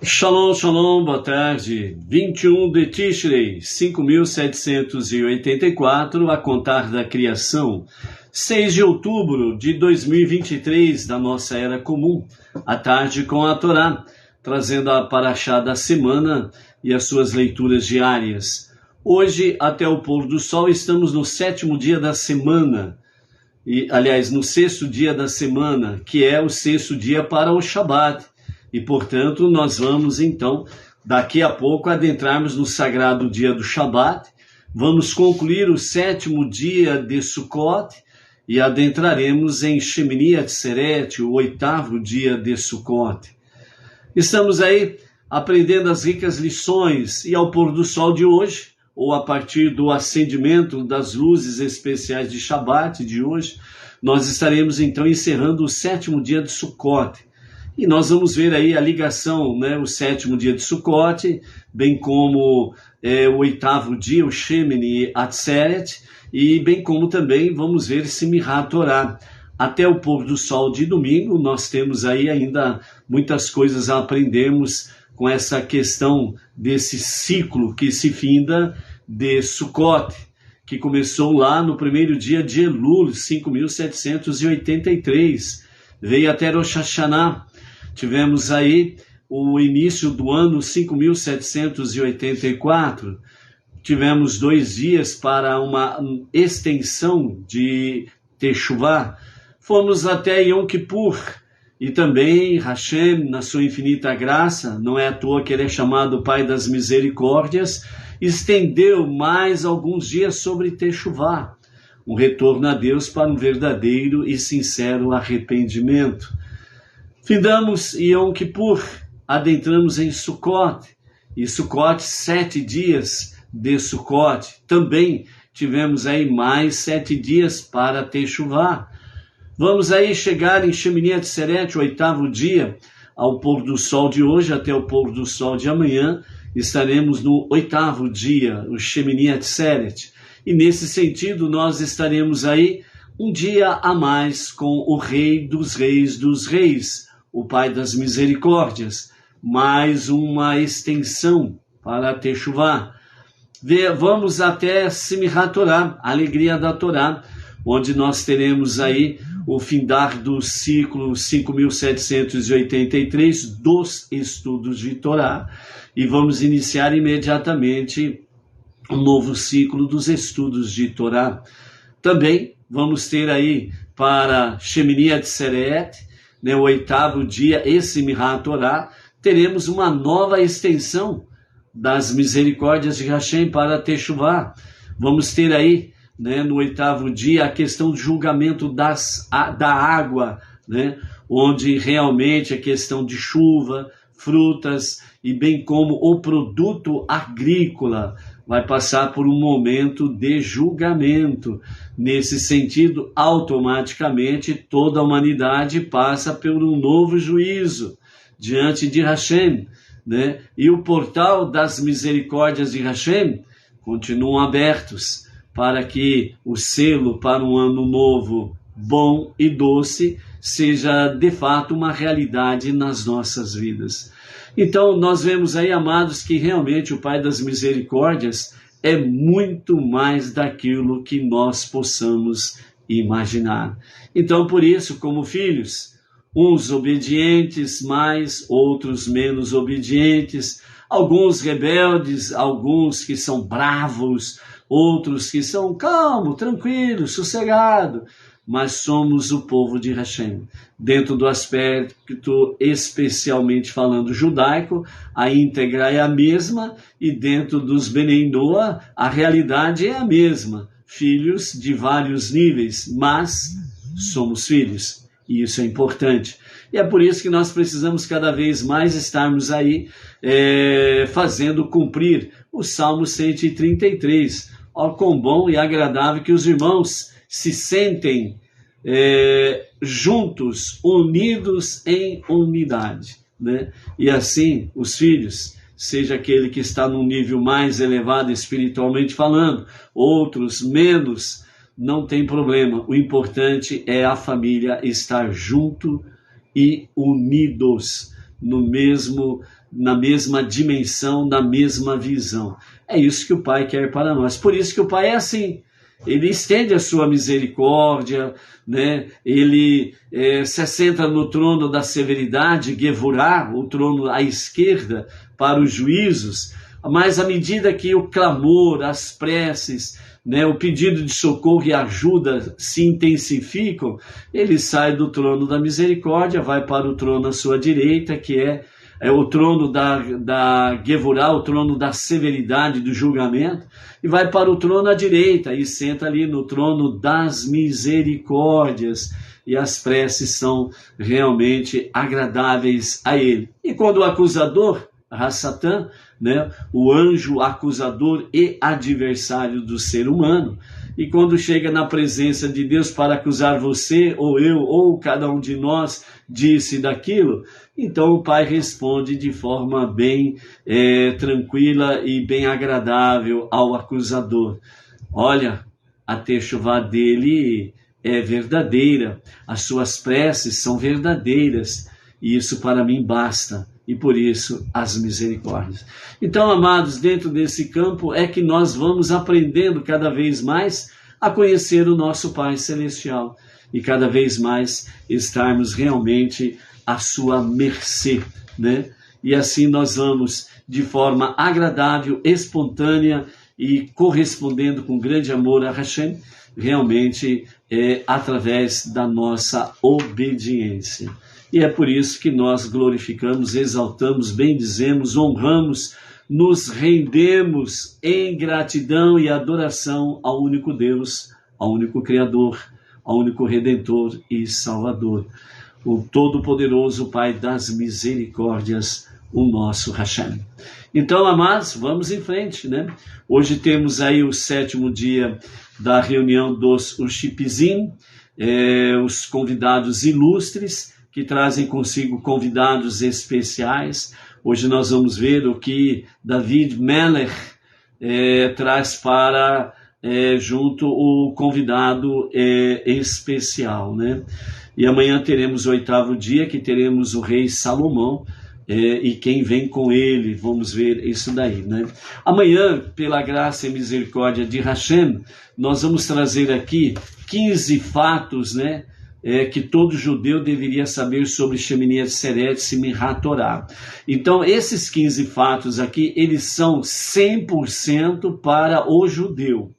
Shalom, shalom, boa tarde. 21 de Tishrei, 5.784, a contar da criação. 6 de outubro de 2023, da nossa era comum. À tarde com a Torá, trazendo a paraxá da semana e as suas leituras diárias. Hoje, até o pôr do sol, estamos no 7º dia da semana. Aliás, no 6º dia da semana, que é o 6º dia para o Shabat. E, portanto, nós vamos, então, daqui a pouco, adentrarmos no sagrado dia do Shabat. Vamos concluir o 7º dia de Sukkot e adentraremos em Shemini Atzeret, o 8º dia de Sukkot. Estamos aí aprendendo as ricas lições e ao pôr do sol de hoje, ou a partir do acendimento das luzes especiais de Shabat de hoje, nós estaremos, então, encerrando o 7º dia de Sukkot. E nós vamos ver aí a ligação, né, o 7º dia de Sukkot, bem como o 8º dia, o Shemini Atzeret, e bem como também vamos ver Simchat Torah. Até o pôr do sol de domingo, nós temos aí ainda muitas coisas a aprendermos com essa questão desse ciclo que se finda de Sukkot, que começou lá no primeiro dia de Elul, 5.783, veio até Rosh Hashanah. Tivemos aí o início do ano 5.784, tivemos 2 dias para uma extensão de Teshuvah, fomos até Yom Kippur, e também Hashem, na sua infinita graça, não é à toa que ele é chamado Pai das Misericórdias, estendeu mais alguns dias sobre Teshuvah, um retorno a Deus para um verdadeiro e sincero arrependimento. Findamos Yom Kippur, adentramos em Sukkot, e Sukkot, 7 dias de Sukkot. Também tivemos aí mais 7 dias para Teshuvah. Vamos aí chegar em Shemini Atzeret, o 8º dia, ao pôr do sol de hoje, até o pôr do sol de amanhã, estaremos no 8º dia, o Shemini Atzeret. E nesse sentido, nós estaremos aí um dia a mais com o Rei dos Reis, o Pai das Misericórdias, mais uma extensão para a Teshuvah. Vamos até Simchat Torah, a alegria da Torá, onde nós teremos aí o findar do ciclo 5.783 dos estudos de Torá, e vamos iniciar imediatamente um novo ciclo dos estudos de Torá. Também vamos ter aí para Shemini Atzeret, o 8º dia, esse Simchat Torah, teremos uma nova extensão das misericórdias de Hashem para Teshuvah. Vamos ter aí, no 8º dia, a questão do julgamento da água, onde realmente a questão de chuva, frutas e bem como o produto agrícola vai passar por um momento de julgamento. Nesse sentido, automaticamente, toda a humanidade passa por um novo juízo diante de Hashem, E o portal das misericórdias de Hashem continuam abertos para que o selo para um ano novo, bom e doce, seja de fato uma realidade nas nossas vidas. Então, nós vemos aí, amados, que realmente o Pai das Misericórdias é muito mais daquilo que nós possamos imaginar. Então, por isso, como filhos, uns obedientes mais, outros menos obedientes, alguns rebeldes, alguns que são bravos, outros que são calmos, tranquilos, sossegados, mas somos o povo de Hashem. Dentro do aspecto, especialmente falando judaico, a íntegra é a mesma, e dentro dos Benei Noah, a realidade é a mesma. Filhos de vários níveis, mas somos filhos, e isso é importante. E é por isso que nós precisamos cada vez mais estarmos aí fazendo cumprir o Salmo 133. Ó, quão bom e agradável que os irmãos se sentem juntos, unidos em unidade, E assim, os filhos, seja aquele que está num nível mais elevado espiritualmente falando, outros menos, não tem problema. O importante é a família estar junto e unidos no mesmo na mesma dimensão, na mesma visão. É isso que o Pai quer para nós. Por isso que o Pai é assim. Ele estende a sua misericórdia, né? Ele se assenta no trono da severidade, Gevurah, o trono à esquerda, para os juízos, mas à medida que o clamor, as preces, né, o pedido de socorro e ajuda se intensificam, ele sai do trono da misericórdia, vai para o trono à sua direita, que é o trono da Gevurah, o trono da severidade, do julgamento, e vai para o trono à direita e senta ali no trono das misericórdias, e as preces são realmente agradáveis a ele. E quando o acusador, Satã, né, o anjo acusador e adversário do ser humano, e quando chega na presença de Deus para acusar você, ou eu, ou cada um de nós, disse daquilo, então o Pai responde de forma bem tranquila e bem agradável ao acusador. Olha, a techuvá dele é verdadeira, as suas preces são verdadeiras, e isso para mim basta. E por isso as misericórdias. Então, amados, dentro desse campo é que nós vamos aprendendo cada vez mais a conhecer o nosso Pai Celestial e cada vez mais estarmos realmente à sua mercê, né? E assim nós vamos, de forma agradável, espontânea e correspondendo com grande amor a Hashem, realmente através da nossa obediência. E é por isso que nós glorificamos, exaltamos, bendizemos, honramos, nos rendemos em gratidão e adoração ao único Deus, ao único Criador, ao único Redentor e Salvador, o Todo-Poderoso Pai das Misericórdias, o nosso Hashem. Então, amados, vamos em frente, né? Hoje temos aí o 7º dia da reunião dos Ushipizim, os convidados ilustres, que trazem consigo convidados especiais. Hoje nós vamos ver o que David Melech traz para junto o convidado especial, né? E amanhã teremos o 8º dia, que teremos o rei Salomão, e quem vem com ele, vamos ver isso daí, né? Amanhã, pela graça e misericórdia de Hashem, nós vamos trazer aqui 15 fatos, né? Que todo judeu deveria saber sobre Shemini Atzeret, Simchat Torah. Então, esses 15 fatos aqui, eles são 100% para o judeu,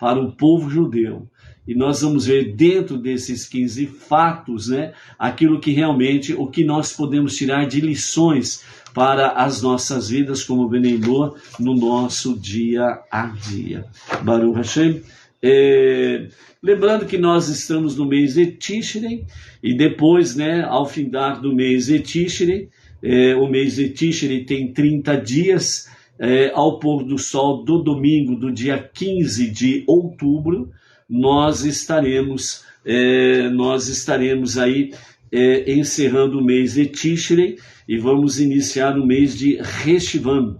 para o povo judeu. E nós vamos ver dentro desses 15 fatos, né, aquilo que realmente, o que nós podemos tirar de lições para as nossas vidas como Beneinor no nosso dia a dia. Baruch Hashem. Lembrando que nós estamos no mês de Tishrei, e depois, né, ao findar do mês de Tishrei, o mês de Tishrei tem 30 dias, ao pôr do sol do domingo, do dia 15 de outubro, nós estaremos aí encerrando o mês de Tishrei, e vamos iniciar o mês de Reshivan,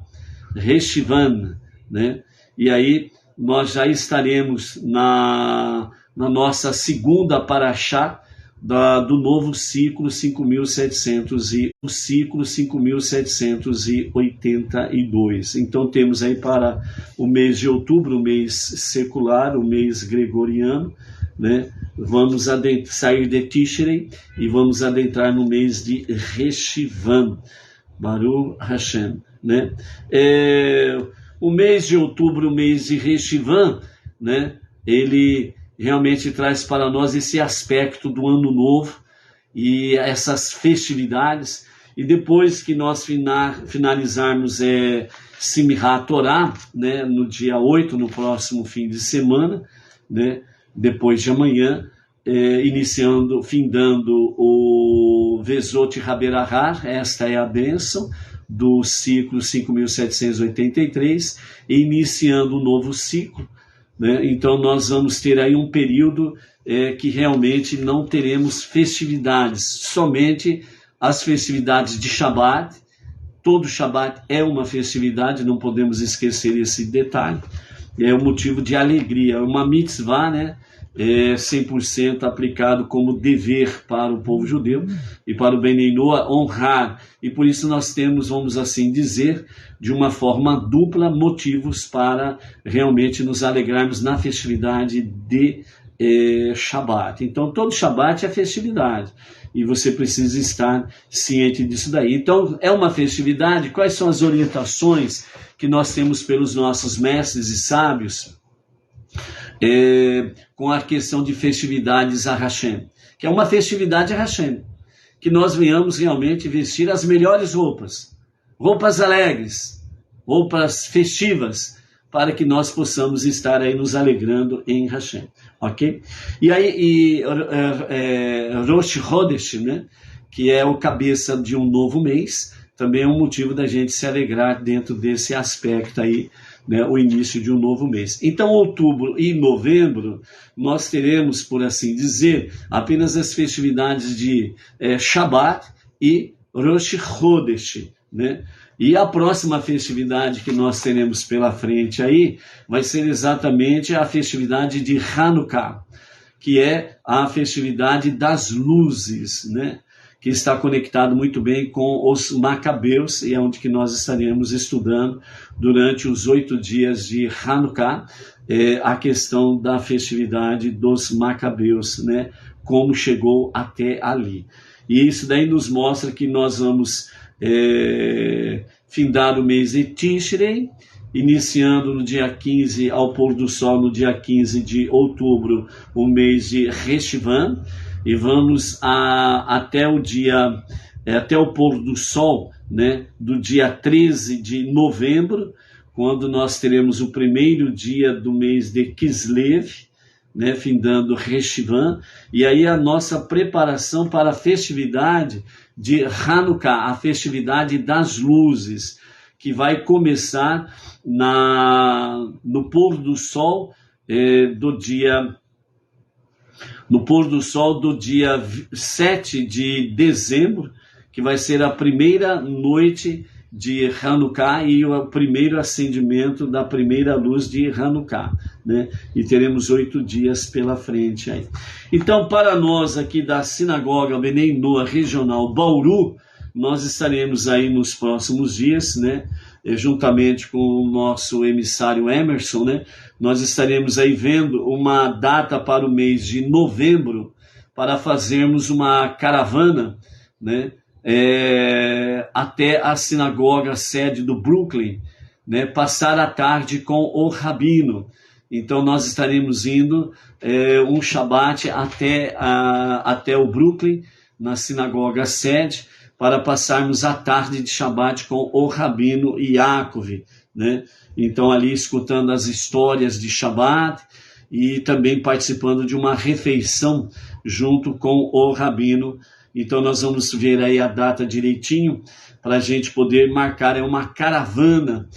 né? E aí nós já estaremos na nossa segunda paraxá do novo ciclo 5.782. Então temos aí para o mês de outubro, o mês secular, o mês gregoriano, né? Vamos sair de Tishrei e vamos adentrar no mês de Reshivan, Baruch Hashem, né? O mês de outubro, o mês de Reshivan, né? Ele realmente traz para nós esse aspecto do ano novo e essas festividades. E depois que nós finalizarmos Simchat Torah, né, no dia 8, no próximo fim de semana, né, depois de amanhã, findando o Vezot Haberahar, esta é a bênção do ciclo 5.783, e iniciando um novo ciclo, né? Então nós vamos ter aí um período que realmente não teremos festividades, somente as festividades de Shabbat. Todo Shabbat é uma festividade, não podemos esquecer esse detalhe, é um motivo de alegria, é uma mitzvah, né? 100% aplicado como dever para o povo judeu e para o Benei Noa honrar. E por isso nós temos, vamos assim dizer, de uma forma dupla, motivos para realmente nos alegrarmos na festividade de Shabat. Então todo Shabat é festividade e você precisa estar ciente disso daí. Então é uma festividade. Quais são as orientações que nós temos pelos nossos mestres e sábios com a questão de festividades a Hashem, que é uma festividade a Hashem, que nós venhamos realmente vestir as melhores roupas, roupas alegres, roupas festivas, para que nós possamos estar aí nos alegrando em Hashem, ok? E aí, Rosh Chodesh, né, que é o cabeça de um novo mês, também é um motivo da gente se alegrar dentro desse aspecto aí, né, o início de um novo mês. Então, outubro e novembro, nós teremos, por assim dizer, apenas as festividades de Shabat e Rosh Chodesh, né? E a próxima festividade que nós teremos pela frente aí vai ser exatamente a festividade de Hanukkah, que é a festividade das luzes, né? Que está conectado muito bem com os Macabeus, e é onde que nós estaremos estudando durante os 8 dias de Hanukkah, a questão da festividade dos Macabeus, né? Como chegou até ali. E isso daí nos mostra que nós vamos findar o mês de Tishrei, iniciando no dia 15, ao pôr do sol, no dia 15 de outubro, o mês de Reshivan, e vamos até o pôr do sol, né, do dia 13 de novembro, quando nós teremos o primeiro dia do mês de Kislev, né, findando Reshivan, e aí a nossa preparação para a festividade de Hanukkah, a festividade das luzes, que vai começar no pôr do sol do dia 7 de dezembro, que vai ser a primeira noite de Hanukkah e o primeiro acendimento da primeira luz de Hanukkah, né? E teremos 8 dias pela frente aí. Então, para nós aqui da Sinagoga Benei Noa Regional Bauru, nós estaremos aí nos próximos dias, né? Juntamente com o nosso emissário Emerson, né? Nós estaremos aí vendo uma data para o mês de novembro para fazermos uma caravana, né? Até a sinagoga sede do Brooklyn, né? Passar a tarde com o Rabino. Então nós estaremos indo um Shabat até o Brooklyn, na sinagoga sede, para passarmos a tarde de Shabat com o Rabino Yaakov, né? Então ali escutando as histórias de Shabat e também participando de uma refeição junto com o Rabino. Então nós vamos ver aí a data direitinho para a gente poder marcar uma caravana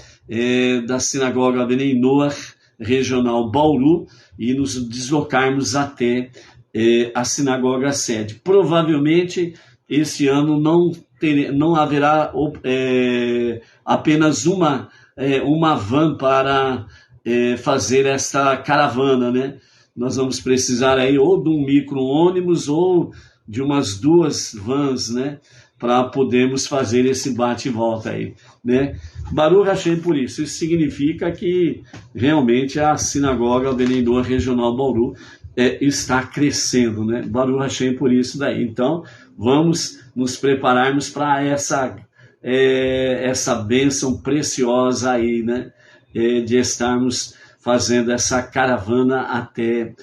da Sinagoga Benei Noa Regional Bauru e nos deslocarmos até a sinagoga sede. Provavelmente esse ano não haverá apenas uma van para fazer esta caravana, né? Nós vamos precisar aí ou de um micro-ônibus ou de umas 2 vans, né? Para podermos fazer esse bate e volta aí, né? Baruch Hashem por isso. Isso significa que realmente a sinagoga Benei Noa Regional Bauru está crescendo, né? Baruch Hashem por isso daí. Então, vamos nos prepararmos para essa bênção preciosa aí, né? De estarmos fazendo essa caravana até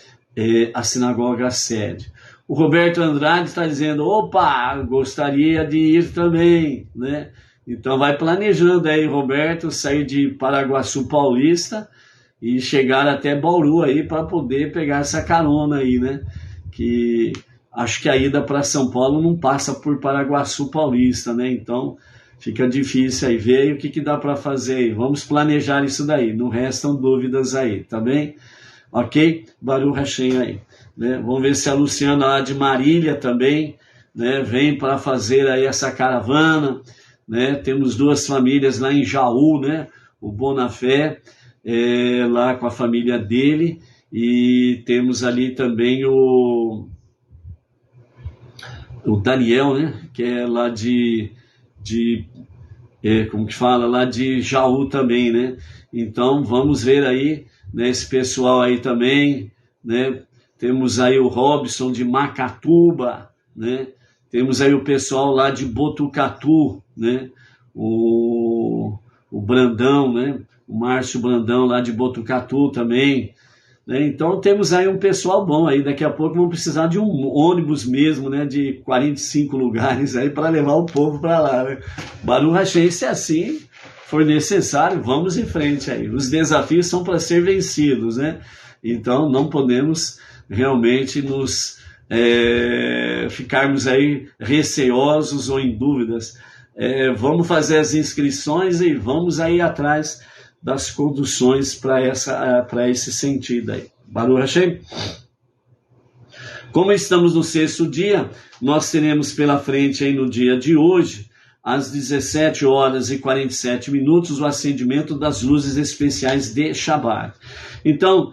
a sinagoga sede. O Roberto Andrade está dizendo, opa, gostaria de ir também, né? Então vai planejando aí, Roberto, sair de Paraguaçu Paulista e chegar até Bauru aí para poder pegar essa carona aí, né? Que acho que a ida para São Paulo não passa por Paraguaçu Paulista, né? Então fica difícil aí, ver aí o que dá para fazer aí. Vamos planejar isso daí, não restam dúvidas aí, tá bem? Ok? Baruch Hashem aí. Né? Vamos ver se a Luciana lá de Marília também, né, vem para fazer aí essa caravana, né? Temos 2 famílias lá em Jaú, né? O Bonafé, lá com a família dele, e temos ali também o Daniel, né, que é lá como que fala, lá de Jaú também, né? Então vamos ver aí, né, esse pessoal aí também, né? Temos aí o Robson de Macatuba, né? Temos aí o pessoal lá de Botucatu, né? O Brandão, né? O Márcio Brandão lá de Botucatu também, né? Então temos aí um pessoal bom aí. Daqui a pouco vamos precisar de um ônibus mesmo, né? De 45 lugares aí para levar o povo para lá, né? Baruch Hashem, se assim for necessário, vamos em frente aí. Os desafios são para ser vencidos, né? Então não podemos realmente ficarmos aí receosos ou em dúvidas. Vamos fazer as inscrições e vamos aí atrás das conduções para esse sentido aí. Baruch Hashem. Como estamos no 6º dia, nós teremos pela frente aí no dia de hoje, às 17h47, o acendimento das luzes especiais de Shabbat. Então,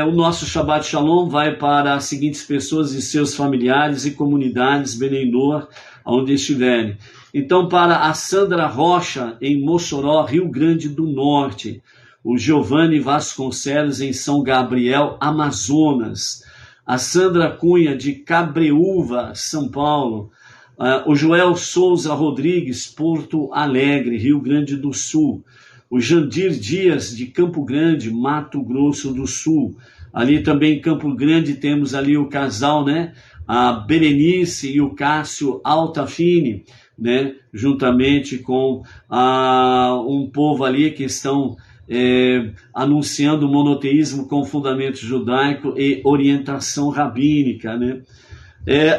o nosso Shabbat Shalom vai para as seguintes pessoas e seus familiares e comunidades Benei Noach, onde estiverem. Então, para a Sandra Rocha, em Mossoró, Rio Grande do Norte, o Giovanni Vasconcelos, em São Gabriel, Amazonas, a Sandra Cunha, de Cabreúva, São Paulo, o Joel Souza Rodrigues, Porto Alegre, Rio Grande do Sul, o Jandir Dias, de Campo Grande, Mato Grosso do Sul. Ali também em Campo Grande temos ali o casal, né? A Berenice e o Cássio Altafine, né? Juntamente com um povo ali que estão anunciando o monoteísmo com fundamento judaico e orientação rabínica, né?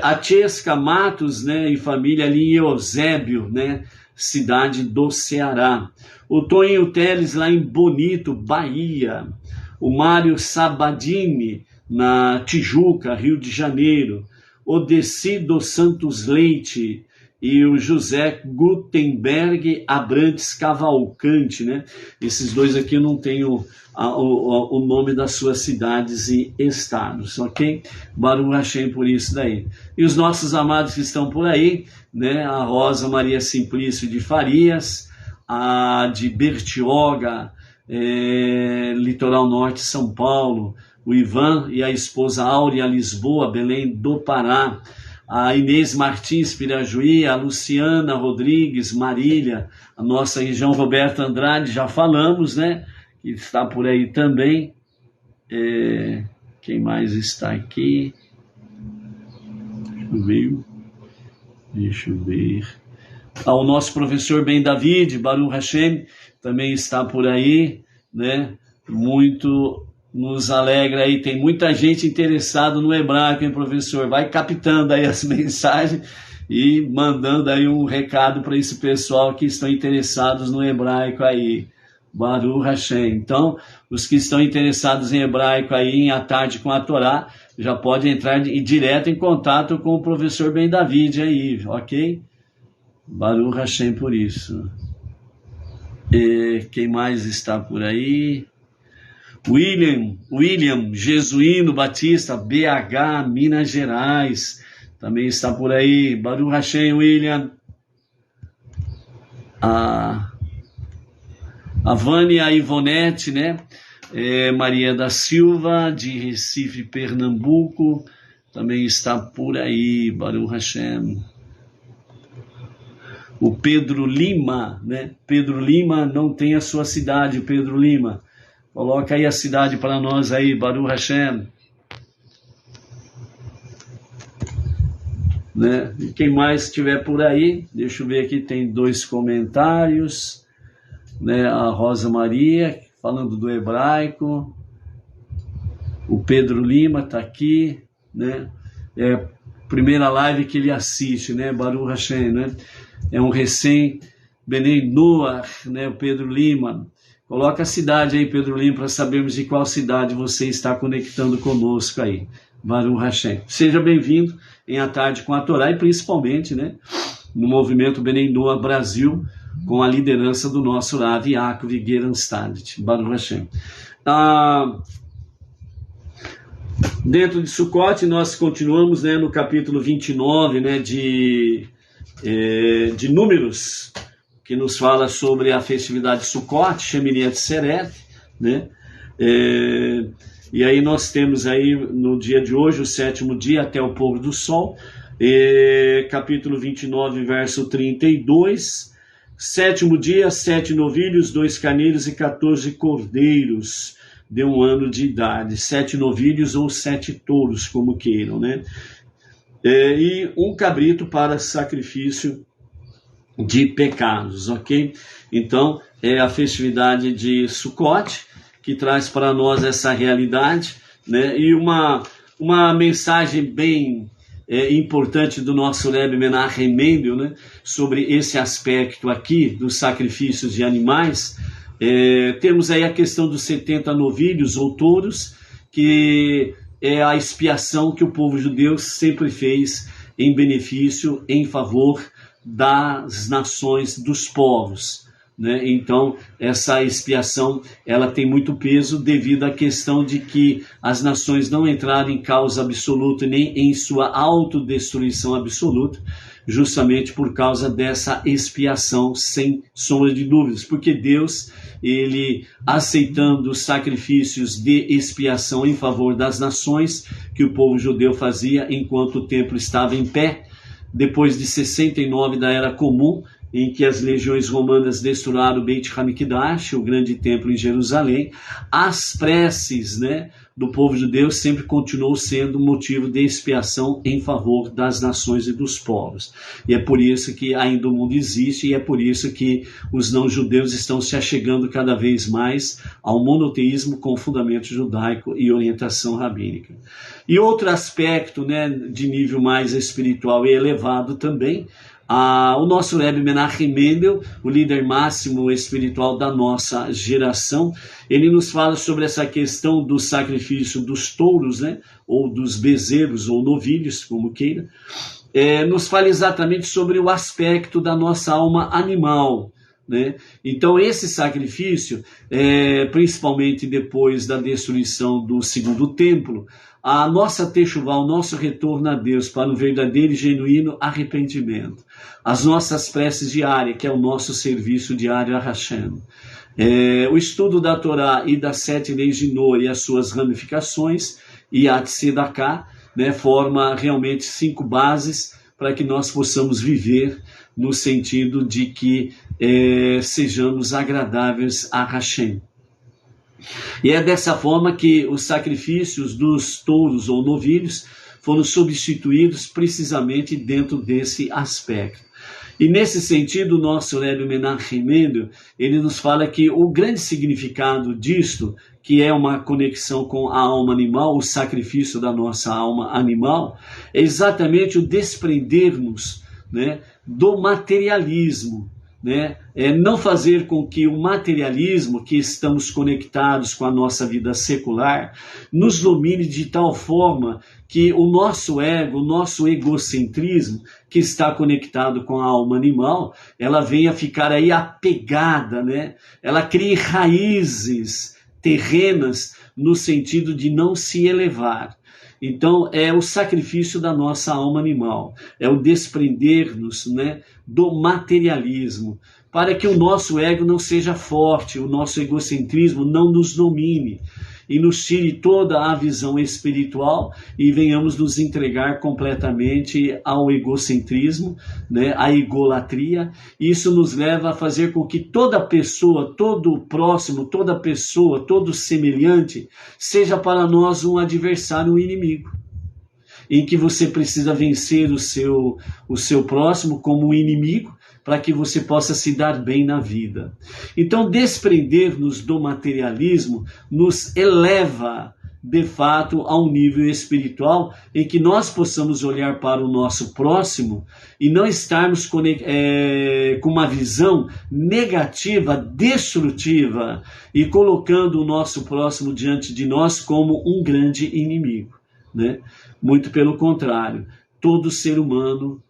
A Tiesca Matos, né, e família ali em Eusébio, né, cidade do Ceará. O Toninho Teles lá em Bonito, Bahia. O Mário Sabadini, na Tijuca, Rio de Janeiro. O Decido Santos Leite e o José Gutenberg Abrantes Cavalcante, né? Esses dois aqui eu não tenho o nome das suas cidades e estados, ok? Baruch Hashem por isso daí. E os nossos amados que estão por aí, né? A Rosa Maria Simplício de Farias, a de Bertioga, Litoral Norte, São Paulo, o Ivan e a esposa Áurea Lisboa, Belém do Pará, a Inês Martins Pirajuí, a Luciana Rodrigues, Marília, a nossa região Roberta Andrade, já falamos, né? Que está por aí também. Quem mais está aqui? Deixa eu ver. O nosso professor Ben David, Baruch Hashem, também está por aí, né? Muito nos alegra aí, tem muita gente interessada no hebraico, hein, professor? Vai captando aí as mensagens e mandando aí um recado para esse pessoal que estão interessados no hebraico aí. Baruch Hashem. Então, os que estão interessados em hebraico aí, em A Tarde com a Torá, já podem entrar direto em contato com o professor Ben David aí, ok? Baruch Hashem por isso. Quem mais está por aí? William Jesuíno Batista, BH, Minas Gerais, também está por aí. Baruch Hashem, William. A Vânia Ivonete, né? Maria da Silva, de Recife, Pernambuco, também está por aí. Baruch Hashem. O Pedro Lima, né? Pedro Lima não tem a sua cidade, Pedro Lima. Coloca aí a cidade para nós aí, Baruch Hashem. Né? E quem mais estiver por aí, deixa eu ver aqui, tem 2 comentários. Né? A Rosa Maria, falando do hebraico. O Pedro Lima está aqui, né? Primeira live que ele assiste, né? Baruch Hashem, né? É um recém-Benei Noach, né? O Pedro Lima. Coloca a cidade aí, Pedro Lima, para sabermos de qual cidade você está conectando conosco aí. Baruch Hashem. Seja bem-vindo em A Tarde com a Torá e principalmente, né, no movimento Benei Noach Brasil, com a liderança do nosso Rav Yaakov Geranstad. Baruch Hashem. Dentro de Sucote, nós continuamos, né, no capítulo 29, né, de Números, que nos fala sobre a festividade de Sucote, Shemini Atzeret, né? E aí nós temos aí no dia de hoje, o 7º dia até o pôr do sol, capítulo 29, verso 32, 7º dia, 7 novilhos, 2 carneiros e 14 cordeiros de 1 ano de idade, 7 novilhos ou 7 touros, como queiram, né? E 1 cabrito para sacrifício de pecados, ok? Então, é a festividade de Sucote, que traz para nós essa realidade, né? E uma mensagem bem importante do nosso Rebbe Menachem Mendel, né? Sobre esse aspecto aqui dos sacrifícios de animais. Temos aí a questão dos 70 novilhos ou touros, que é a expiação que o povo judeu sempre fez em benefício, em favor das nações, dos povos, né? Então, essa expiação, ela tem muito peso devido à questão de que as nações não entraram em causa absoluta nem em sua autodestruição absoluta, justamente por causa dessa expiação, sem sombra de dúvidas, porque Deus, ele aceitando os sacrifícios de expiação em favor das nações que o povo judeu fazia enquanto o templo estava em pé, depois de 69 da Era Comum, em que as legiões romanas destruíram o Beit HaMikdash, o grande templo em Jerusalém, as preces, né, do povo judeu sempre continuou sendo motivo de expiação em favor das nações e dos povos. E é por isso que ainda o mundo existe, e é por isso que os não-judeus estão se achegando cada vez mais ao monoteísmo com fundamento judaico e orientação rabínica. E outro aspecto, né, de nível mais espiritual e elevado também, o nosso Rebbe Menachem Mendel, o líder máximo espiritual da nossa geração, ele nos fala sobre essa questão do sacrifício dos touros, né, ou dos bezerros ou novilhos, como queira, nos fala exatamente sobre o aspecto da nossa alma animal, né? Então esse sacrifício, principalmente depois da destruição do segundo templo, a nossa techuvá, o nosso retorno a Deus para um verdadeiro e genuíno arrependimento, as nossas preces diárias, que é o nosso serviço diário a Hashem, o estudo da Torá e das 7 leis de Noé e as suas ramificações, e a Tzedakah, né, forma realmente 5 bases para que nós possamos viver no sentido de que sejamos agradáveis a Hashem. E é dessa forma que os sacrifícios dos touros ou novilhos foram substituídos precisamente dentro desse aspecto. E nesse sentido, o nosso Rebbe Menachem Mendel, ele nos fala que o grande significado disto, que é uma conexão com a alma animal, o sacrifício da nossa alma animal, é exatamente o desprender-nos, né, do materialismo, né? Não fazer com que o materialismo, que estamos conectados com a nossa vida secular, nos domine de tal forma que o nosso ego, o nosso egocentrismo, que está conectado com a alma animal, ela venha ficar aí apegada, né? Ela crie raízes terrenas no sentido de não se elevar. Então, é o sacrifício da nossa alma animal, é o desprender-nos, né, do materialismo, para que o nosso ego não seja forte, o nosso egocentrismo não nos domine e nos tire toda a visão espiritual e venhamos nos entregar completamente ao egocentrismo, né, à egolatria. Isso nos leva a fazer com que toda pessoa, todo próximo, toda pessoa, todo semelhante, seja para nós um adversário, um inimigo, em que você precisa vencer o seu próximo como um inimigo, para que você possa se dar bem na vida. Então, desprender-nos do materialismo nos eleva, de fato, a um nível espiritual em que nós possamos olhar para o nosso próximo e não estarmos com uma visão negativa, destrutiva, e colocando o nosso próximo diante de nós como um grande inimigo, né? Muito pelo contrário, todo ser humano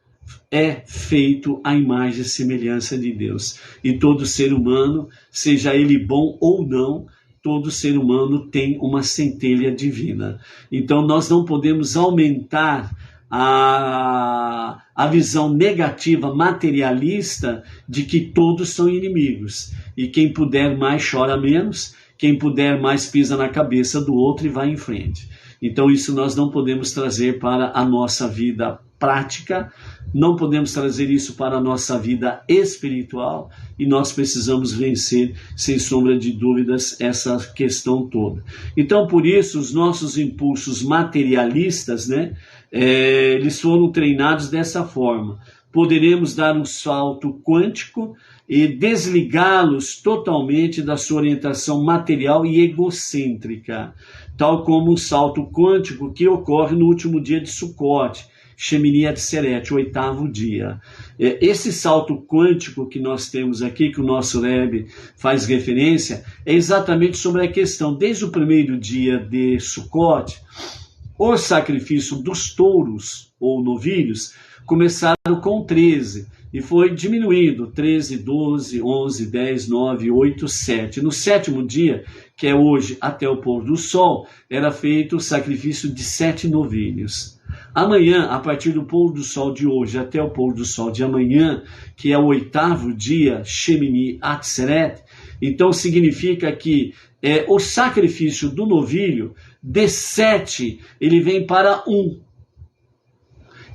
é feito à imagem e semelhança de Deus. E todo ser humano, seja ele bom ou não, todo ser humano tem uma centelha divina. Então nós não podemos aumentar a visão negativa, materialista, de que todos são inimigos. E quem puder mais chora menos, quem puder mais pisa na cabeça do outro e vai em frente. Então isso nós não podemos trazer para a nossa vida prática, não podemos trazer isso para a nossa vida espiritual, e nós precisamos vencer, sem sombra de dúvidas, essa questão toda. Então, por isso, os nossos impulsos materialistas, né, eles foram treinados dessa forma. Poderemos dar um salto quântico e desligá-los totalmente da sua orientação material e egocêntrica, tal como o salto quântico que ocorre no último dia de Sukkot, Shemini Atzeret, o 8º dia. Esse salto quântico que nós temos aqui, que o nosso Rebbe faz referência, é exatamente sobre a questão, desde o primeiro dia de Sukkot, o sacrifício dos touros ou novilhos começaram com 13 e foi diminuindo, 13, 12, 11, 10, 9, 8, 7. No 7º dia, que é hoje até o pôr do sol, era feito o sacrifício de 7 novilhos. Amanhã, a partir do pôr do sol de hoje até o pôr do sol de amanhã, que é o 8º dia, Shemini Atzeret, então significa que o sacrifício do novilho, de 7, ele vem para 1.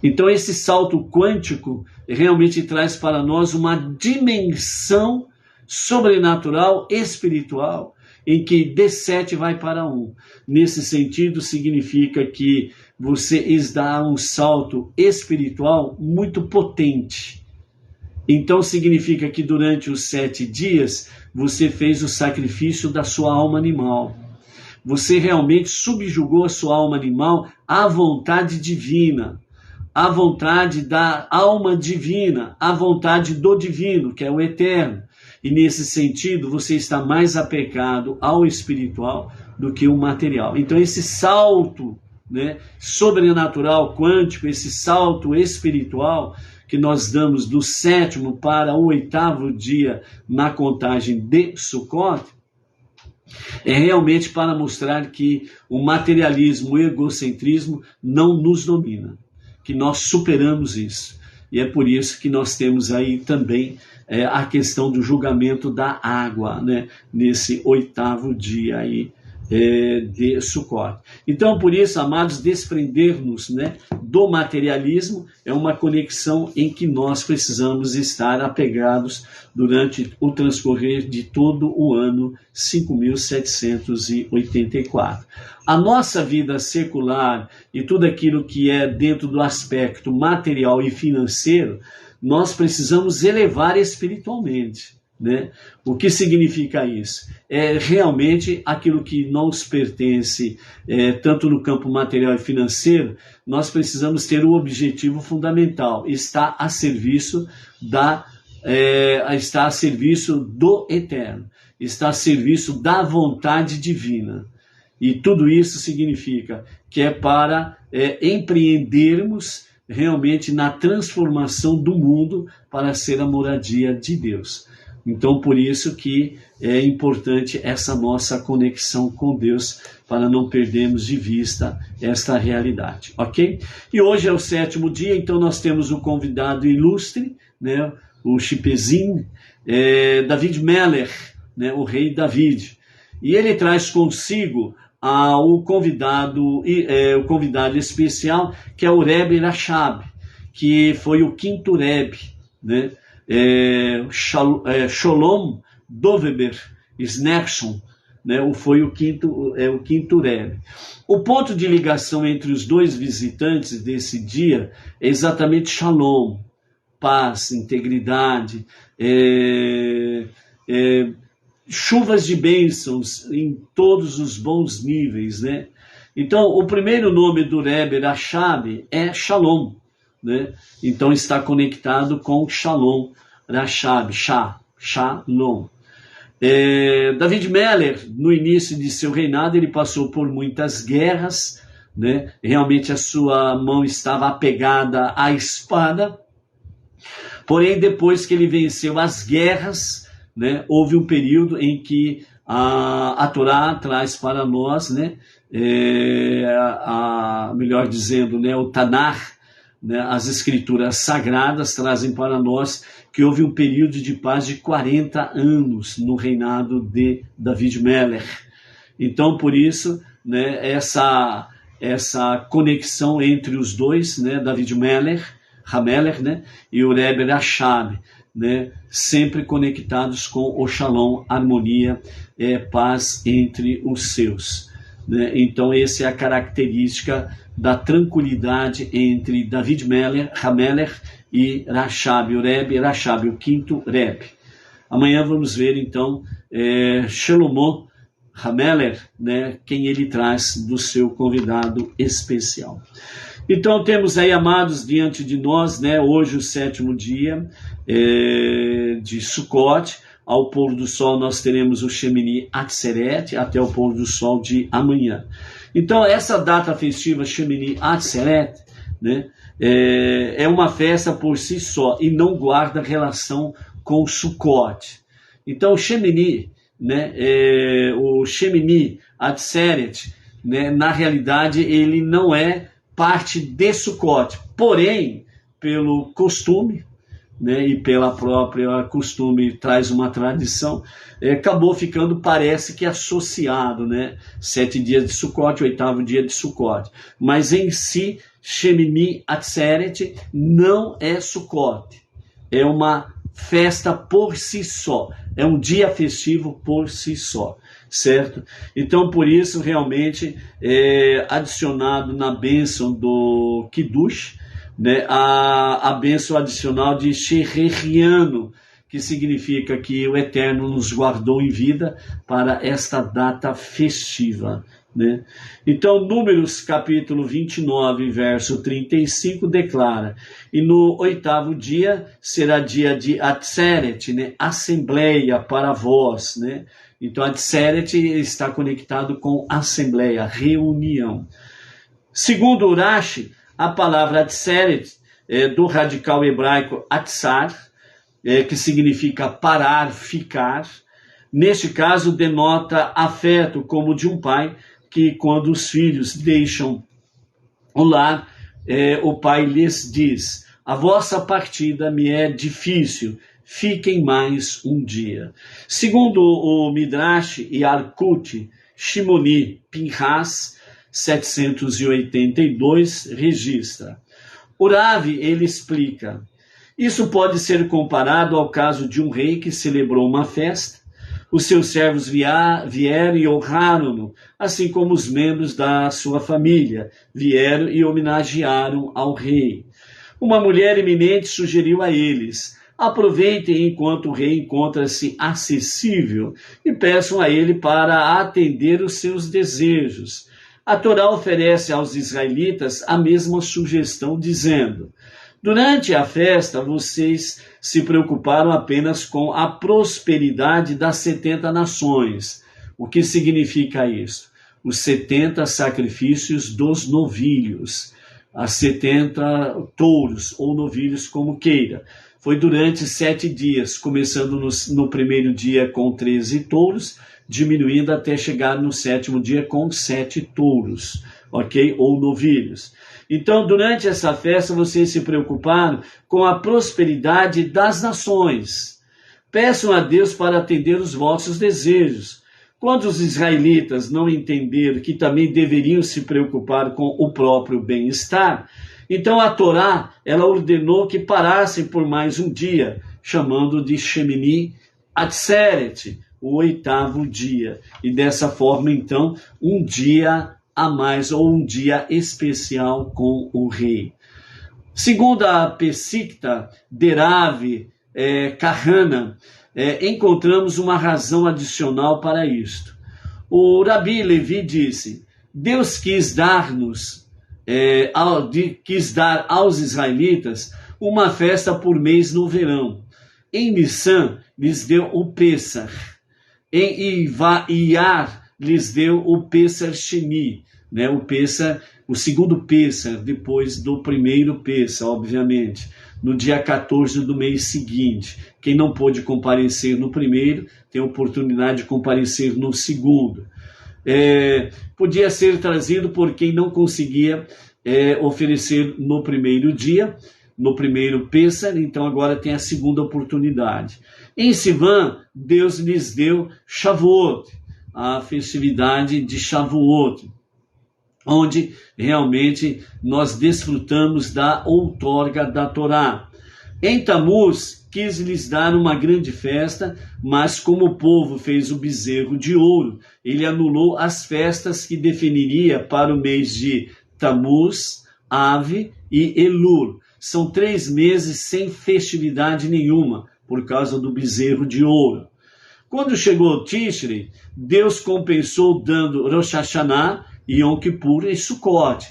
Então esse salto quântico realmente traz para nós uma dimensão sobrenatural, espiritual, em que de 7 vai para 1. Nesse sentido, significa que você dá um salto espiritual muito potente. Então significa que durante os 7 dias, você fez o sacrifício da sua alma animal. Você realmente subjugou a sua alma animal à vontade divina, à vontade da alma divina, à vontade do divino, que é o eterno. E nesse sentido, você está mais apegado ao espiritual do que o material. Então esse salto, né, sobrenatural, quântico, esse salto espiritual que nós damos do 7º para o 8º dia na contagem de Sukkot, é realmente para mostrar que o materialismo, o egocentrismo não nos domina, que nós superamos isso. E é por isso que nós temos aí também a questão do julgamento da água, né, nesse 8º dia aí de Sukkot. Então, por isso, amados, desprender-nos, né, do materialismo é uma conexão em que nós precisamos estar apegados durante o transcorrer de todo o ano 5.784. A nossa vida secular e tudo aquilo que é dentro do aspecto material e financeiro, nós precisamos elevar espiritualmente. Né? O que significa isso? É realmente aquilo que nos pertence, tanto no campo material e financeiro, nós precisamos ter o objetivo fundamental, está a serviço do eterno, está a serviço da vontade divina. E tudo isso significa que é para empreendermos realmente na transformação do mundo para ser a moradia de Deus. Então, por isso que é importante essa nossa conexão com Deus, para não perdermos de vista esta realidade, ok? E hoje é o 7º dia, então nós temos o convidado ilustre, né, o Shipezin, David Meller, né, o rei David. E ele traz consigo o convidado especial, que é o Rebbe Rashab, que foi o 5º Rebbe, né? Sholom Doveber Snechson, né? Foi o quinto Rebbe. O ponto de ligação entre os dois visitantes desse dia é exatamente Shalom, paz, integridade, chuvas de bênçãos em todos os bons níveis, né? Então, o primeiro nome do Rebbe Rashab é Shalom, né? Então está conectado com Shalom, Rashab, Shalom. David Meller, no início de seu reinado, ele passou por muitas guerras, né? Realmente a sua mão estava apegada à espada, porém depois que ele venceu as guerras, né, houve um período em que A Torá traz para nós, né, melhor dizendo, né, o Tanar, né, as escrituras sagradas trazem para nós que houve um período de paz de 40 anos no reinado de David Meller. Então, por isso, né, essa conexão entre os dois, né, David Meller, Hameller, né, e o Rebbe Rashab, né, sempre conectados com o Shalom, harmonia, paz entre os seus. Né? Então, essa é a característica da tranquilidade entre David Meller, Hameller e Rashab, o Rebbe Rashab, o quinto Rebbe. Amanhã vamos ver, então, Shlomo Hameller, né, quem ele traz do seu convidado especial. Então temos aí, amados, diante de nós, né, hoje o 7º dia de Sukkot. Ao pôr do sol nós teremos o Shemini Atzeret, até o pôr do sol de amanhã. Então essa data festiva Shemini Atzeret, né, é uma festa por si só e não guarda relação com o Sukkot. Então o Shemini, né, o Shemini Atzeret, né, na realidade ele não é parte de Sukkot, porém, pelo costume, né, e pela própria costume, traz uma tradição, acabou ficando, parece que associado, né, 7 dias de Sukkot, 8º dia de Sukkot, mas em si, Shemini Atzeret não é Sukkot, é uma festa por si só, é um dia festivo por si só, certo? Então, por isso, realmente, adicionado na bênção do Kiddush, né, a bênção adicional de Sheheriano, que significa que o Eterno nos guardou em vida para esta data festiva. Né? Então, Números capítulo 29, verso 35, declara: e no 8º dia será dia de Atzeret, né? Assembleia para vós. Né? Então, Atzeret está conectado com assembleia, reunião. Segundo Urashi, a palavra Atzeret do radical hebraico Atzar, que significa parar, ficar. Neste caso, denota afeto como de um pai, que quando os filhos deixam o lar, o pai lhes diz: a vossa partida me é difícil, fiquem mais um dia. Segundo o Midrash Yarkut Shimoni Pinhas, 782, registra. O Rav, ele explica: isso pode ser comparado ao caso de um rei que celebrou uma festa. Os seus servos vieram e honraram-no, assim como os membros da sua família vieram e homenagearam ao rei. Uma mulher eminente sugeriu a eles: aproveitem enquanto o rei encontra-se acessível e peçam a ele para atender os seus desejos. A Torá oferece aos israelitas a mesma sugestão, dizendo: durante a festa, vocês se preocuparam apenas com a prosperidade das 70 nações. O que significa isso? Os 70 sacrifícios dos novilhos, as 70 touros ou novilhos, como queira. Foi durante 7 dias, começando no primeiro dia com 13 touros, diminuindo até chegar no 7º dia com 7 touros, ok? Ou novilhos. Então, durante essa festa, vocês se preocuparam com a prosperidade das nações. Peçam a Deus para atender os vossos desejos. Quando os israelitas não entenderam que também deveriam se preocupar com o próprio bem-estar, então a Torá, ela ordenou que parassem por mais um dia, chamando de Shemini Atzeret, o 8º dia. E dessa forma, então, um dia a mais, ou um dia especial com o rei. Segundo a Pesikta Derav Kahana, encontramos uma razão adicional para isto. O Rabi Levi disse: Deus quis dar aos israelitas uma festa por mês no verão. Em Nissan lhes deu o Pessah. Em Iyar lhes deu o Pessah Sheni, né? O Pessah, o segundo Pessah, depois do primeiro Pessah, obviamente. no dia 14 do mês seguinte. Quem não pôde comparecer no primeiro, tem a oportunidade de comparecer no segundo. Podia ser trazido por quem não conseguia oferecer no primeiro dia, no primeiro Pêssar, então agora tem a segunda oportunidade. Em Sivan, Deus lhes deu Shavuot, a festividade de Shavuot, onde realmente nós desfrutamos da outorga da Torá. Em Tamuz, quis lhes dar uma grande festa, mas como o povo fez o bezerro de ouro, ele anulou as festas que definiria para o mês de Tamuz, Ave e Elul. São 3 meses sem festividade nenhuma, por causa do bezerro de ouro. Quando chegou Tishrei, Deus compensou dando Rosh Hashanah, Yom Kippur e Sukkot,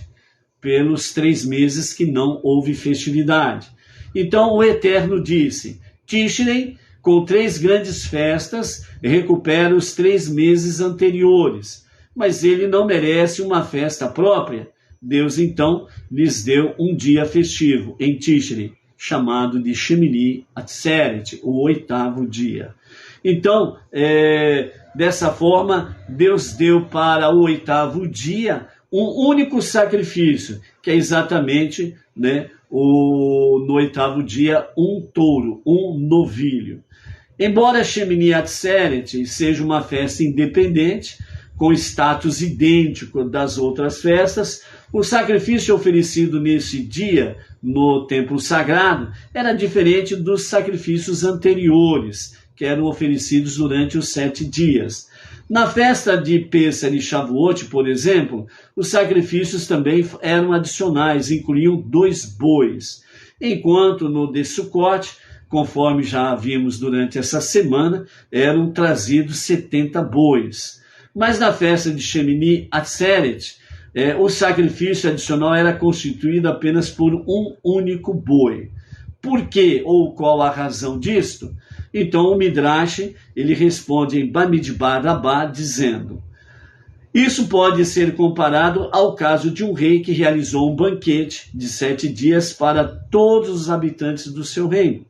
pelos 3 meses que não houve festividade. Então o Eterno disse, Tishrei, com 3 grandes festas, recupera os 3 meses anteriores, mas ele não merece uma festa própria. Deus então lhes deu um dia festivo em Tishrei, chamado de Shemini Atzeret, o 8º dia. Então, dessa forma, Deus deu para o 8º dia um único sacrifício, que é exatamente, no 8º dia, um touro, um novilho. Embora Shemini Atzeret seja uma festa independente, com status idêntico das outras festas, o sacrifício oferecido nesse dia no templo sagrado era diferente dos sacrifícios anteriores, que eram oferecidos durante os 7 dias. Na festa de Pêssar e Shavuot, por exemplo, os sacrifícios também eram adicionais, incluíam 2 bois, enquanto no de Sukkot, conforme já vimos durante essa semana, eram trazidos 70 bois. Mas na festa de Shemini Atzeret, o sacrifício adicional era constituído apenas por um único boi. Por quê ou qual a razão disto? Então o Midrash ele responde em Bamidbar Rabbah dizendo: isso pode ser comparado ao caso de um rei que realizou um banquete de 7 dias para todos os habitantes do seu reino.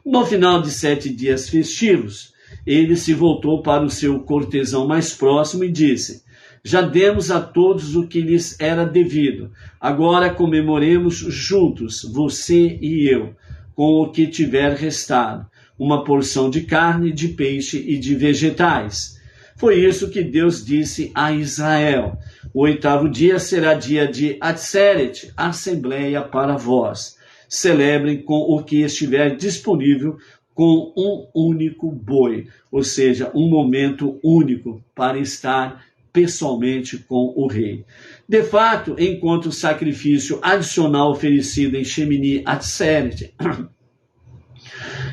No final de 7 dias festivos, ele se voltou para o seu cortesão mais próximo e disse: já demos a todos o que lhes era devido. Agora comemoremos juntos, você e eu, com o que tiver restado, uma porção de carne, de peixe e de vegetais. Foi isso que Deus disse a Israel. O 8º dia será dia de Atzeret, assembleia para vós. Celebrem com o que estiver disponível, com um único boi, ou seja, um momento único para estar pessoalmente com o rei. De fato, enquanto o sacrifício adicional oferecido em Shemini Atzeret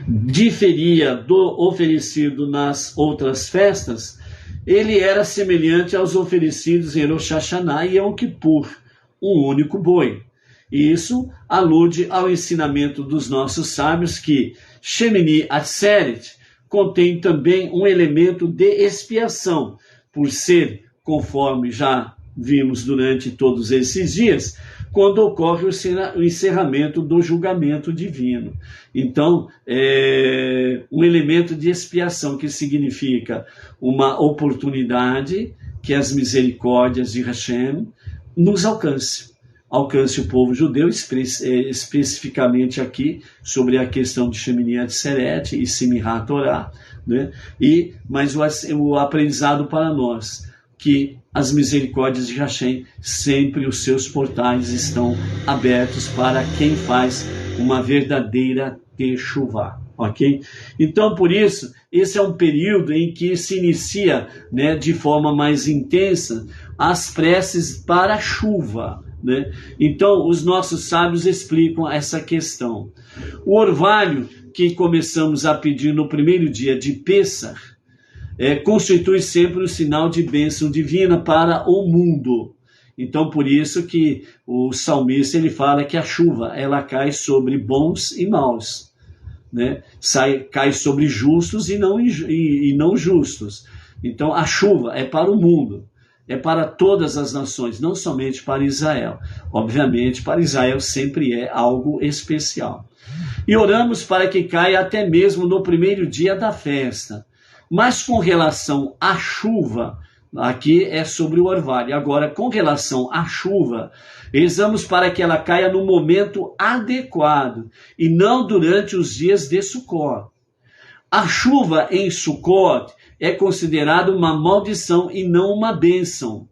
diferia do oferecido nas outras festas, ele era semelhante aos oferecidos em Rosh Hashanah e Yom Kippur, um único boi. Isso alude ao ensinamento dos nossos sábios que Shemini Atzeret contém também um elemento de expiação, por ser, conforme já vimos durante todos esses dias, quando ocorre o encerramento do julgamento divino. Então, um elemento de expiação que significa uma oportunidade que as misericórdias de Hashem nos alcance o povo judeu, especificamente aqui sobre a questão de Shemini Atzeret e Simchat Torah, mas o aprendizado para nós, que as misericórdias de Hashem, sempre os seus portais estão abertos para quem faz uma verdadeira teshuvá, ok? Então, por isso, esse é um período em que se inicia, de forma mais intensa as preces para a chuva, Então, os nossos sábios explicam essa questão. O orvalho que começamos a pedir no primeiro dia de Pêssar, constitui sempre o sinal de bênção divina para o mundo. Então, por isso que o salmista ele fala que a chuva ela cai sobre bons e maus, cai sobre justos e não justos. Então, a chuva é para o mundo. é para todas as nações, não somente para Israel. Obviamente, para Israel sempre é algo especial. E oramos para que caia até mesmo no primeiro dia da festa. Mas com relação à chuva, aqui é sobre o orvalho. Agora, com relação à chuva, rezamos para que ela caia no momento adequado e não durante os dias de Sukkot. A chuva em Sukkot é considerada uma maldição e não uma bênção.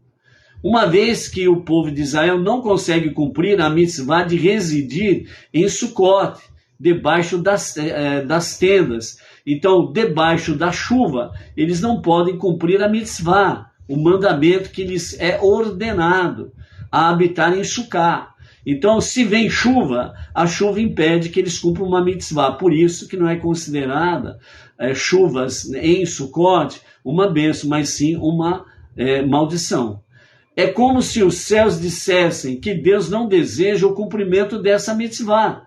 Uma vez que o povo de Israel não consegue cumprir a mitzvah de residir em Sukkot, debaixo das tendas. Então, debaixo da chuva, eles não podem cumprir a mitzvah, o mandamento que lhes é ordenado a habitar em Sukkah. Então, se vem chuva, a chuva impede que eles cumpram uma mitzvah. Por isso que não é considerada chuvas em Sukkot uma bênção, mas sim uma maldição. É como se os céus dissessem que Deus não deseja o cumprimento dessa mitzvah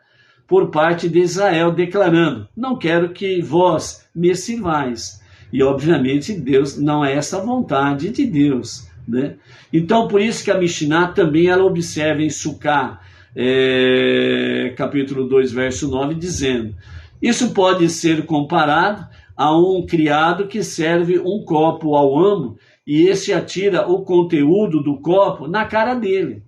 por parte de Israel, declarando: não quero que vós me sirvais. E obviamente Deus não é essa vontade de Deus, né? Então por isso que a Mishnah também ela observa em Sukkah, capítulo 2, verso 9, dizendo: isso pode ser comparado a um criado que serve um copo ao amo e esse atira o conteúdo do copo na cara dele.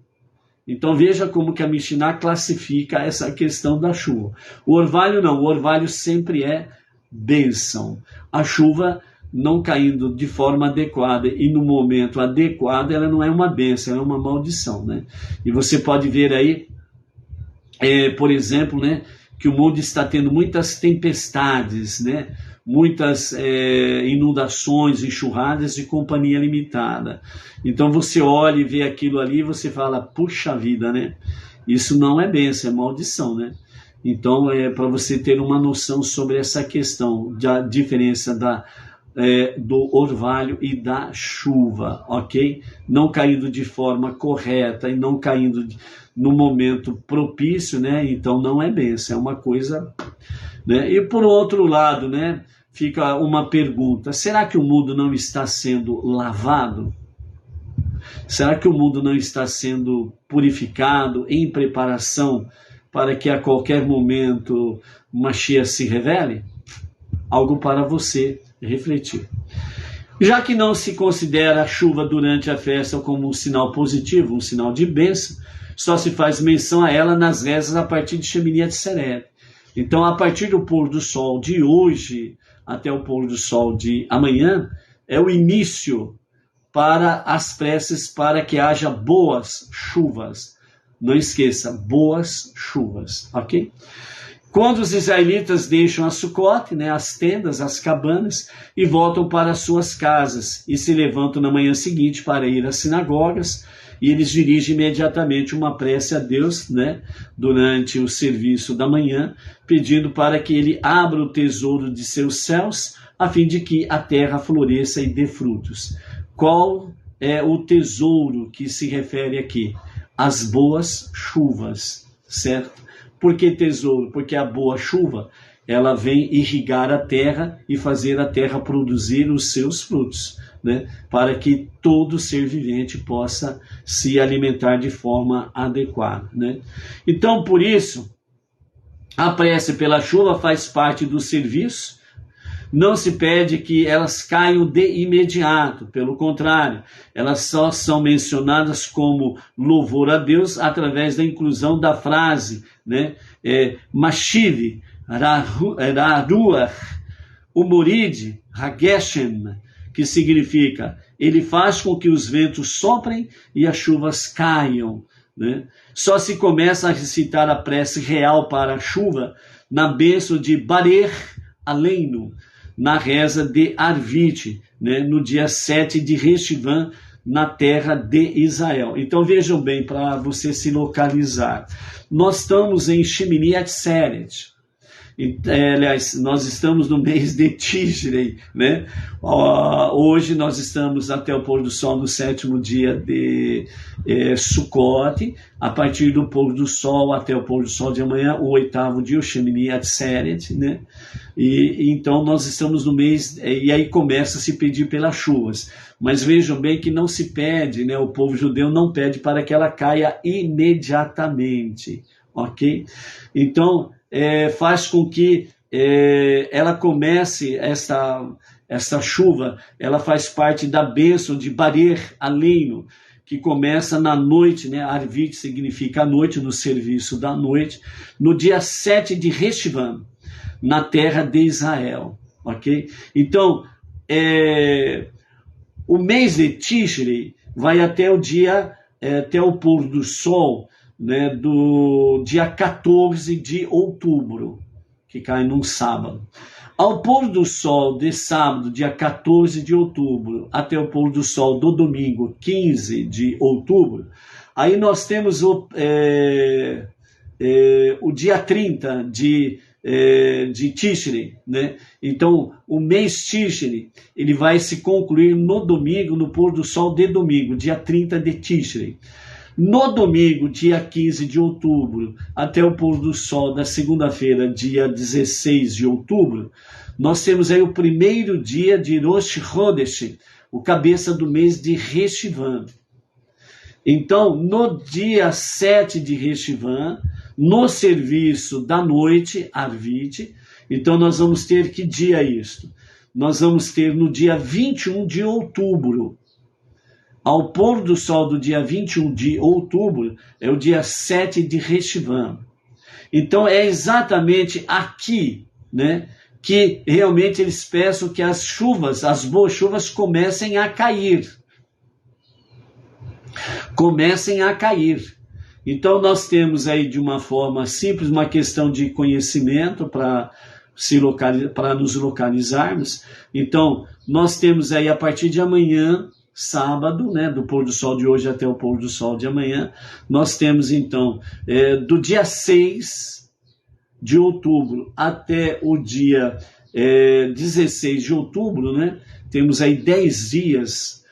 Então veja como que a Mishnah classifica essa questão da chuva. O orvalho não, o orvalho sempre é bênção. A chuva não caindo de forma adequada e no momento adequado, ela não é uma bênção, ela é uma maldição, né? E você pode ver aí, por exemplo, né, que o mundo está tendo muitas tempestades, né? Muitas inundações, enxurradas de companhia limitada. Então você olha e vê aquilo ali e você fala: puxa vida, né? Isso não é bênção, é maldição, né? Então para você ter uma noção sobre essa questão da diferença do orvalho e da chuva, ok? Não caindo de forma correta e não caindo no momento propício, né? Então não é bênção, é uma coisa, né? E por outro lado, né, fica uma pergunta: será que o mundo não está sendo lavado? Será que o mundo não está sendo purificado em preparação para que a qualquer momento Mashiach se revele? Algo para você refletir. Já que não se considera a chuva durante a festa como um sinal positivo, um sinal de bênção, só se faz menção a ela nas rezas a partir de Shemini Atzeret. Então, a partir do pôr do sol de hoje até o pôr do sol de amanhã, é o início para as preces para que haja boas chuvas. Não esqueça, boas chuvas, ok? Quando os israelitas deixam a Sukkot, né, as tendas, as cabanas, e voltam para suas casas, e se levantam na manhã seguinte para ir às sinagogas, e eles dirigem imediatamente uma prece a Deus, né, durante o serviço da manhã, pedindo para que ele abra o tesouro de seus céus, a fim de que a terra floresça e dê frutos. Qual é o tesouro que se refere aqui? As boas chuvas, certo? Por que tesouro? Porque a boa chuva, ela vem irrigar a terra e fazer a terra produzir os seus frutos, né? Para que todo ser vivente possa se alimentar de forma adequada, né? Então, por isso, a prece pela chuva faz parte do serviço. Não se pede que elas caiam de imediato, pelo contrário, elas só são mencionadas como louvor a Deus através da inclusão da frase, né? Mashiv, Raruach, Umorid, Hageshem, que significa: ele faz com que os ventos soprem e as chuvas caiam, né? Só se começa a recitar a prece real para a chuva na bênção de Barer Aleinu, na reza de Arvit, né, no dia 7 de Reshivã, na terra de Israel. Então vejam bem, para você se localizar. Nós estamos em Shemini Atzeret. Aliás, nós estamos no mês de Tishrei, né? Hoje nós estamos até o pôr do sol no 7º dia de Sukkot, a partir do pôr do sol até o pôr do sol de amanhã, o 8º dia, o Shemini Atzeret, né? E então nós estamos no mês, e aí começa a se pedir pelas chuvas. Mas vejam bem que não se pede, né? O povo judeu não pede para que ela caia imediatamente, ok? Então, faz com que ela comece, esta chuva, ela faz parte da bênção de Barer Aleinu, que começa na noite, né? Arvit significa a noite, no serviço da noite, no dia 7 de Reshvan, na terra de Israel, ok? Então, o mês de Tishrei vai até até o pôr do sol, né, do dia 14 de outubro, que cai num sábado. Ao pôr do sol de sábado, dia 14 de outubro, até o pôr do sol do domingo, 15 de outubro, aí nós temos o dia 30 de Tishrei, né? Então, o mês Tishrei, ele vai se concluir no domingo, no pôr do sol de domingo, dia 30 de Tishrei. No domingo, dia 15 de outubro, até o pôr do sol da segunda-feira, dia 16 de outubro, nós temos aí o primeiro dia de Rosh Chodesh, o cabeça do mês de Reshvan. Então, no dia 7 de Reshvan, no serviço da noite, Arvit, então nós vamos ter que dia isto? Nós vamos ter no dia 21 de outubro, ao pôr do sol do dia 21 de outubro, é o dia 7 de Reshvan. Então é exatamente aqui, né, que realmente eles peçam que as chuvas, as boas chuvas comecem a cair. Comecem a cair. Então nós temos aí de uma forma simples uma questão de conhecimento para nos localizarmos. Então nós temos aí a partir de amanhã, sábado, né, do pôr do sol de hoje até o pôr do sol de amanhã, nós temos então do dia 6 de outubro até o dia 16 de outubro, né, temos aí 10 dias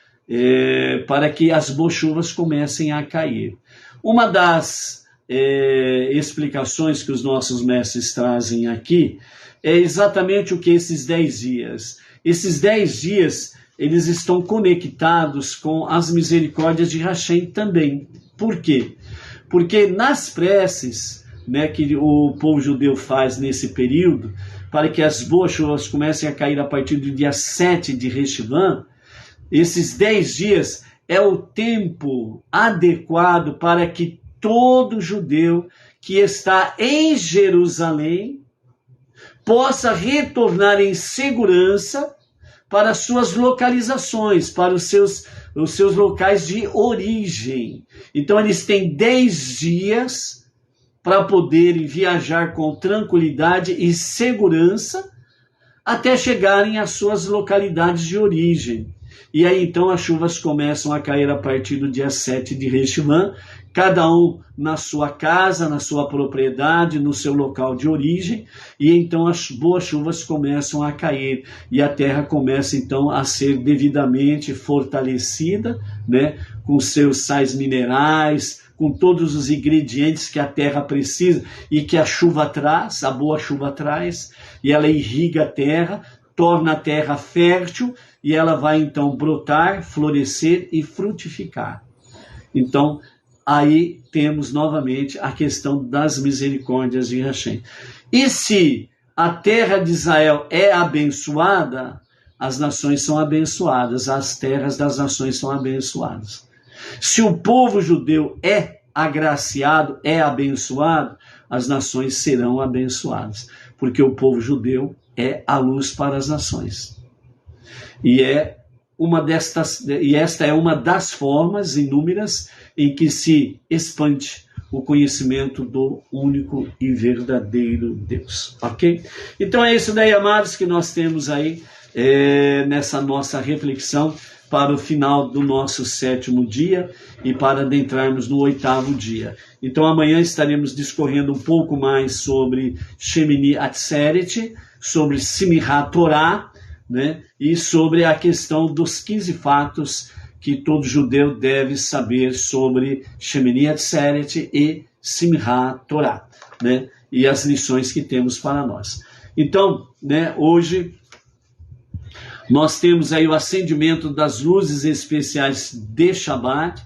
para que as boas chuvas comecem a cair. Uma das explicações que os nossos mestres trazem aqui é exatamente o que esses 10 dias. Esses 10 dias, eles estão conectados com as misericórdias de Hashem também. Por quê? Porque nas preces, né, que o povo judeu faz nesse período, para que as boas chuvas comecem a cair a partir do dia 7 de Reshvan, esses 10 dias é o tempo adequado para que todo judeu que está em Jerusalém possa retornar em segurança para suas localizações, para os seus locais de origem. Então eles têm 10 dias para poderem viajar com tranquilidade e segurança até chegarem às suas localidades de origem. E aí então as chuvas começam a cair a partir do dia 7 de Reshvan, cada um na sua casa, na sua propriedade, no seu local de origem, e então as boas chuvas começam a cair, e a terra começa então a ser devidamente fortalecida, né, com seus sais minerais, com todos os ingredientes que a terra precisa e que a chuva traz, a boa chuva traz, e ela irriga a terra, torna a terra fértil, e ela vai então brotar, florescer e frutificar. Então, aí temos novamente a questão das misericórdias de Hashem. E se a terra de Israel é abençoada, as nações são abençoadas, as terras das nações são abençoadas. Se o povo judeu é agraciado, é abençoado, as nações serão abençoadas, porque o povo judeu é a luz para as nações. E esta é uma das formas inúmeras em que se expande o conhecimento do único e verdadeiro Deus. Ok? Então é isso daí, amados, que nós temos aí nessa nossa reflexão, para o final do nosso 7º dia e para adentrarmos no 8º dia. Então amanhã estaremos discorrendo um pouco mais sobre Shemini Atzeret, sobre Simchat Torah, né? E sobre a questão dos 15 fatos que todo judeu deve saber sobre Shemini Atzeret e Simchat Torah, né? E as lições que temos para nós. Então, né, hoje nós temos aí o acendimento das luzes especiais de Shabbat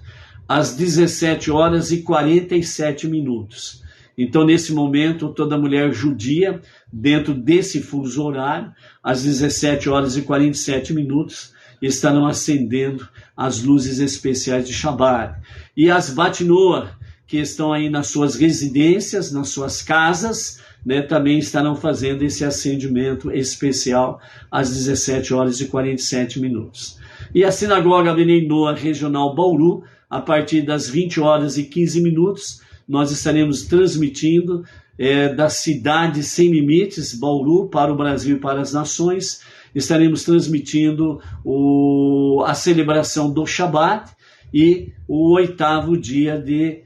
às 17h47. Então, nesse momento, toda mulher judia, dentro desse fuso horário, às 17h47, estarão acendendo as luzes especiais de Shabbat. E as Bat Noach, que estão aí nas suas residências, nas suas casas, né, também estarão fazendo esse acendimento especial às 17h47. E a Sinagoga Bnei Noach Regional Bauru, a partir das 20h15, nós estaremos transmitindo da cidade sem limites, Bauru, para o Brasil e para as nações. Estaremos transmitindo a celebração do Shabat e o 8º dia de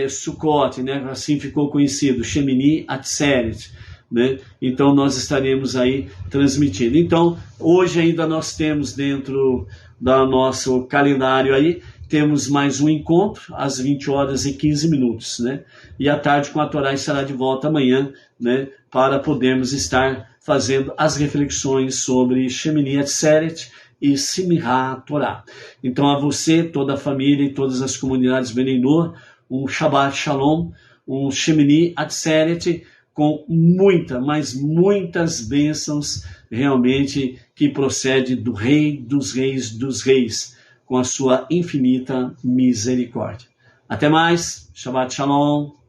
Sukkot, né? Assim ficou conhecido, Shemini Atzeret, né? Então nós estaremos aí transmitindo. Então hoje ainda nós temos dentro do nosso calendário aí, temos mais um encontro às 20h15, né? E à tarde com a Torá estará de volta amanhã, né? Para podermos estar fazendo as reflexões sobre Shemini Atzeret e Simchat Torah. Então a você, toda a família e todas as comunidades Bnei Noach, um Shabbat Shalom, um Shemini Atzeret com muitas bênçãos realmente que procede do Rei dos Reis, com a sua infinita misericórdia. Até mais, Shabbat Shalom.